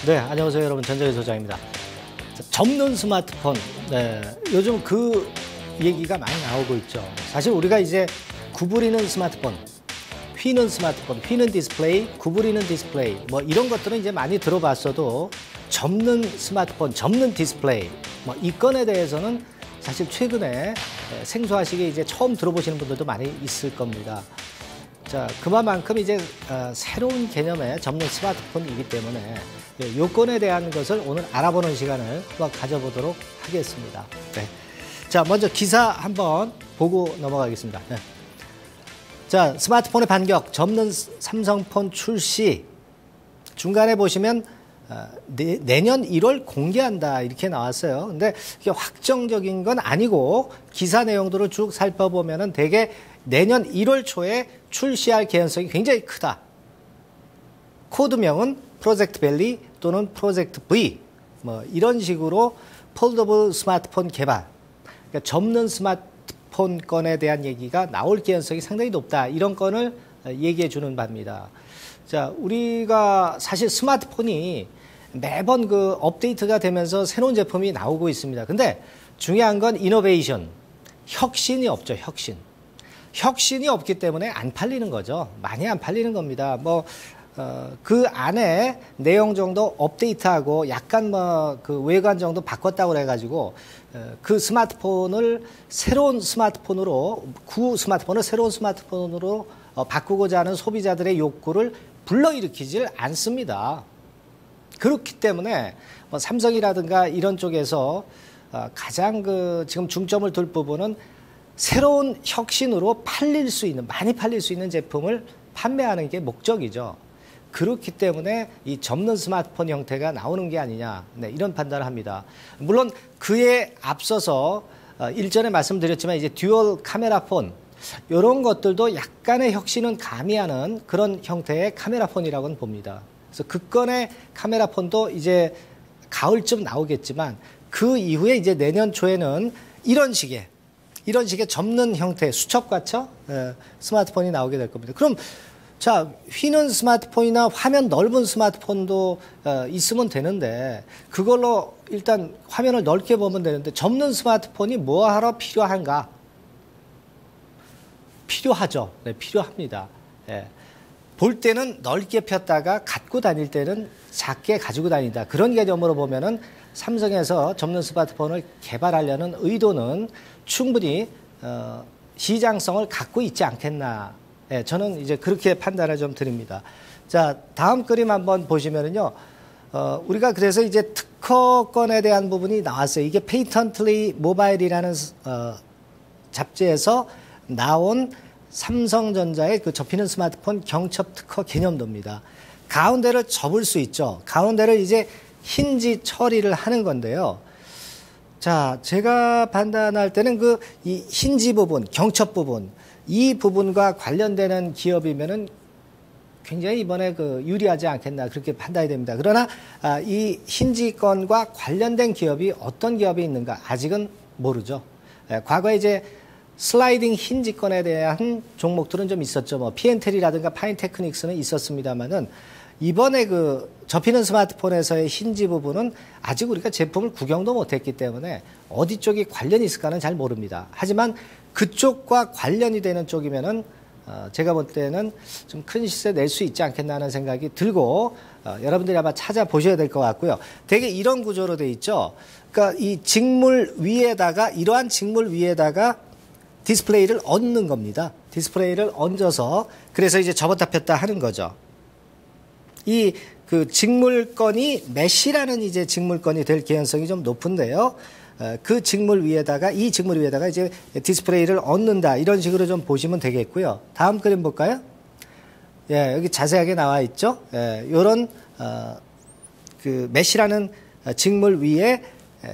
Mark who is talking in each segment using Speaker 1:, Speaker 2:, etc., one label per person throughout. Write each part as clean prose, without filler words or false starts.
Speaker 1: 네, 안녕하세요 여러분. 전정희 소장입니다. 접는 스마트폰, 네, 요즘 그 얘기가 많이 나오고 있죠. 사실 우리가 이제 구부리는 스마트폰, 휘는 스마트폰, 휘는 디스플레이, 구부리는 디스플레이, 뭐 이런 것들은 이제 많이 들어봤어도 접는 스마트폰, 접는 디스플레이, 뭐 이 건에 대해서는 사실 최근에 생소하시게 이제 처음 들어보시는 분들도 많이 있을 겁니다. 자, 그만큼 이제 새로운 개념의 접는 스마트폰이기 때문에 요건에 대한 것을 오늘 알아보는 시간을 한번 가져보도록 하겠습니다. 네. 자, 먼저 기사 한번 보고 넘어가겠습니다. 네. 자, 스마트폰의 반격, 접는 삼성폰 출시. 중간에 보시면 내년 1월 공개한다 이렇게 나왔어요. 근데 이게 확정적인 건 아니고 기사 내용들을 쭉 살펴보면은 대개 내년 1월 초에 출시할 개연성이 굉장히 크다. 코드명은 프로젝트 벨리 또는 프로젝트 V 뭐 이런 식으로 폴더블 스마트폰 개발, 그러니까 접는 스마트폰 건에 대한 얘기가 나올 개연성이 상당히 높다. 이런 건을 얘기해 주는 바입니다. 자, 우리가 사실 스마트폰이 매번 그 업데이트가 되면서 새로운 제품이 나오고 있습니다. 근데 중요한 건 이노베이션, 혁신이 없죠, 혁신. 혁신이 없기 때문에 안 팔리는 거죠. 많이 안 팔리는 겁니다. 그 안에 내용 정도 업데이트하고 약간 그 외관 정도 바꿨다고 그래가지고 그 스마트폰을 새로운 스마트폰으로, 구 스마트폰을 새로운 스마트폰으로 바꾸고자 하는 소비자들의 욕구를 불러일으키질 않습니다. 그렇기 때문에 삼성이라든가 이런 쪽에서 가장 지금 중점을 둘 부분은 새로운 혁신으로 팔릴 수 있는, 많이 팔릴 수 있는 제품을 판매하는 게 목적이죠. 그렇기 때문에 이 접는 스마트폰 형태가 나오는 게 아니냐, 네, 이런 판단을 합니다. 물론 그에 앞서서 일전에 말씀드렸지만 이제 듀얼 카메라 폰, 이런 것들도 약간의 혁신은 가미하는 그런 형태의 카메라 폰이라고는 봅니다. 그래서 그 건의 카메라 폰도 이제 가을쯤 나오겠지만 그 이후에 이제 내년 초에는 이런 식의 접는 형태, 수첩같이 스마트폰이 나오게 될 겁니다. 그럼 자, 휘는 스마트폰이나 화면 넓은 스마트폰도 있으면 되는데 그걸로 일단 화면을 넓게 보면 되는데 접는 스마트폰이 뭐하러 필요한가? 필요하죠. 네, 필요합니다. 예. 볼 때는 넓게 폈다가 갖고 다닐 때는 작게 가지고 다닌다. 그런 개념으로 보면은 삼성에서 접는 스마트폰을 개발하려는 의도는 충분히 시장성을 갖고 있지 않겠나. 예, 저는 이제 그렇게 판단을 좀 드립니다. 자, 다음 그림 한번 보시면은요. 우리가 그래서 이제 특허권에 대한 부분이 나왔어요. 이게 페이턴틀리 모바일이라는 잡지에서 나온 삼성전자의 그 접히는 스마트폰 경첩 특허 개념도입니다. 가운데를 접을 수 있죠. 가운데를 이제 힌지 처리를 하는 건데요. 자, 제가 판단할 때는 이 힌지 부분, 경첩 부분, 이 부분과 관련되는 기업이면은 굉장히 이번에 유리하지 않겠나 그렇게 판단이 됩니다. 그러나 이 힌지 건과 관련된 기업이 어떤 기업이 있는가 아직은 모르죠. 과거에 이제 슬라이딩 힌지 건에 대한 종목들은 좀 있었죠. 뭐 피엔텔이라든가 파인테크닉스는 있었습니다만은 이번에 접히는 스마트폰에서의 힌지 부분은 아직 우리가 제품을 구경도 못했기 때문에 어디 쪽이 관련이 있을까는 잘 모릅니다. 하지만 그쪽과 관련이 되는 쪽이면은 제가 볼 때는 좀 큰 시세 낼 수 있지 않겠나 하는 생각이 들고 여러분들이 아마 찾아보셔야 될 것 같고요. 되게 이런 구조로 돼 있죠. 그러니까 이 직물 위에다가, 이러한 직물 위에다가 디스플레이를 얹는 겁니다. 디스플레이를 얹어서 그래서 이제 접었다 폈다 하는 거죠. 이 직물건이 메쉬라는 이제 직물건이 될 개연성이 좀 높은데요. 그 직물 위에다가, 이 직물 위에다가 이제 디스플레이를 얹는다. 이런 식으로 좀 보시면 되겠고요. 다음 그림 볼까요? 예, 여기 자세하게 나와 있죠. 예, 요런 메쉬라는 직물 위에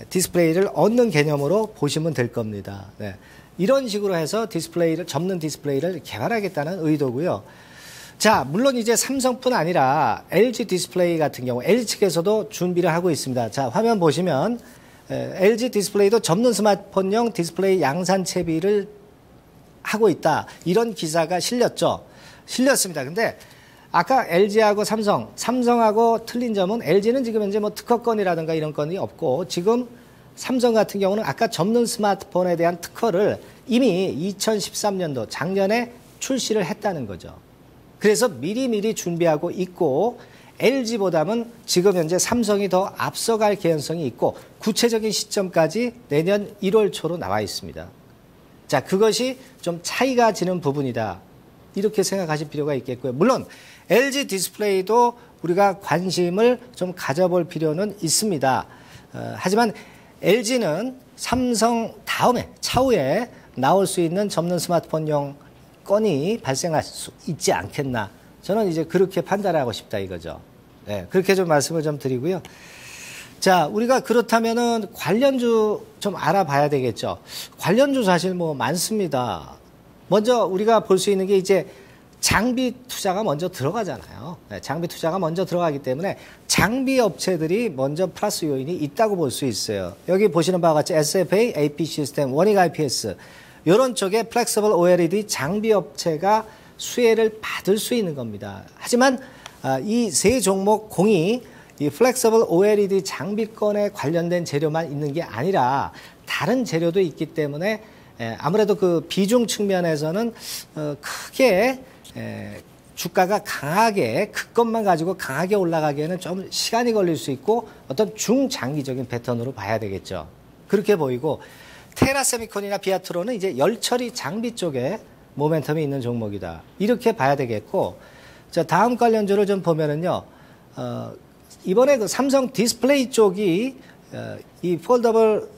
Speaker 1: 디스플레이를 얹는 개념으로 보시면 될 겁니다. 네. 이런 식으로 해서 접는 디스플레이를 개발하겠다는 의도고요. 자, 물론 이제 삼성뿐 아니라 LG 디스플레이 같은 경우 LG 측에서도 준비를 하고 있습니다. 자, 화면 보시면 LG 디스플레이도 접는 스마트폰용 디스플레이 양산 채비를 하고 있다. 이런 기사가 실렸죠. 실렸습니다. 근데 아까 LG하고 삼성하고 틀린 점은 LG는 지금 현재 뭐 특허권이라든가 이런 건이 없고 지금 삼성 같은 경우는 아까 접는 스마트폰에 대한 특허를 이미 2013년도 작년에 출시를 했다는 거죠. 그래서 미리미리 준비하고 있고 LG보다는 지금 현재 삼성이 더 앞서갈 개연성이 있고 구체적인 시점까지 내년 1월 초로 나와 있습니다. 자, 그것이 좀 차이가 지는 부분이다. 이렇게 생각하실 필요가 있겠고요. 물론 LG 디스플레이도 우리가 관심을 좀 가져볼 필요는 있습니다. 하지만 LG는 삼성 다음에 차후에 나올 수 있는 접는 스마트폰용 건이 발생할 수 있지 않겠나. 저는 이제 그렇게 판단하고 싶다 이거죠. 네, 그렇게 좀 말씀을 좀 드리고요. 자, 우리가 그렇다면은 관련주 좀 알아봐야 되겠죠. 관련주 사실 뭐 많습니다. 먼저 우리가 볼 수 있는 게 이제 장비 투자가 먼저 들어가잖아요. 네, 장비 투자가 먼저 들어가기 때문에 장비 업체들이 먼저 플러스 요인이 있다고 볼 수 있어요. 여기 보시는 바와 같이 SFA, AP 시스템, 원익 IPS 이런 쪽에 플렉서블 OLED 장비 업체가 수혜를 받을 수 있는 겁니다. 하지만 이 세 종목 공이 이 플렉서블 OLED 장비권에 관련된 재료만 있는 게 아니라 다른 재료도 있기 때문에 아무래도 그 비중 측면에서는 크게 주가가 강하게 그것만 가지고 강하게 올라가기에는 좀 시간이 걸릴 수 있고 어떤 중장기적인 패턴으로 봐야 되겠죠. 그렇게 보이고 테라세미콘이나 비아트로는 이제 열처리 장비 쪽에 모멘텀이 있는 종목이다. 이렇게 봐야 되겠고 자, 다음 관련주를 좀 보면은요. 이번에 그 삼성 디스플레이 쪽이 이 폴더블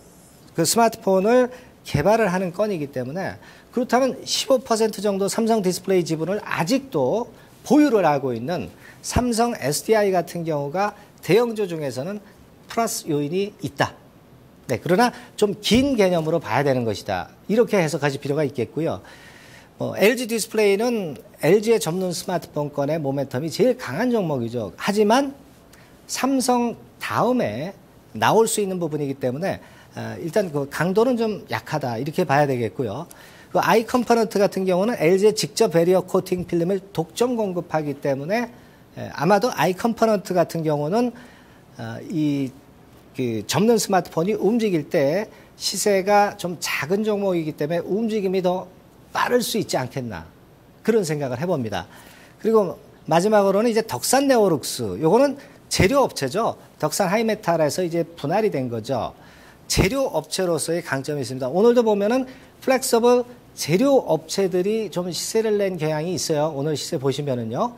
Speaker 1: 그 스마트폰을 개발을 하는 건이기 때문에 그렇다면 15% 정도 삼성 디스플레이 지분을 아직도 보유를 하고 있는 삼성 SDI 같은 경우가 대형주 중에서는 플러스 요인이 있다. 네, 그러나 좀 긴 개념으로 봐야 되는 것이다. 이렇게 해석하실 필요가 있겠고요. LG 디스플레이는 LG의 접는 스마트폰권의 모멘텀이 제일 강한 종목이죠. 하지만 삼성 다음에 나올 수 있는 부분이기 때문에 일단 그 강도는 좀 약하다 이렇게 봐야 되겠고요. 그 아이 컴포넌트 같은 경우는 LG의 직접 베리어 코팅 필름을 독점 공급하기 때문에 아마도 아이 컴포넌트 같은 경우는 이 그 접는 스마트폰이 움직일 때 시세가 좀 작은 종목이기 때문에 움직임이 더 빠를 수 있지 않겠나 그런 생각을 해봅니다. 그리고 마지막으로는 이제 덕산 네오룩스 요거는 재료 업체죠. 덕산 하이메탈에서 이제 분할이 된 거죠. 재료 업체로서의 강점이 있습니다. 오늘도 보면은 플렉서블 재료 업체들이 좀 시세를 낸 경향이 있어요. 오늘 시세 보시면은요.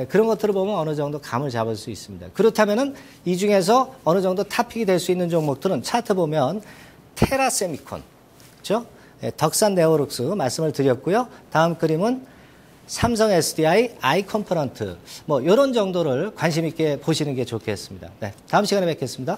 Speaker 1: 그런 것들을 보면 어느 정도 감을 잡을 수 있습니다. 그렇다면은 이 중에서 어느 정도 탑픽이 될 수 있는 종목들은 차트 보면 테라세미콘, 그렇죠? 덕산 네오룩스 말씀을 드렸고요. 다음 그림은 삼성 SDI, 아이 컴포넌트 뭐 이런 정도를 관심 있게 보시는 게 좋겠습니다. 네, 다음 시간에 뵙겠습니다.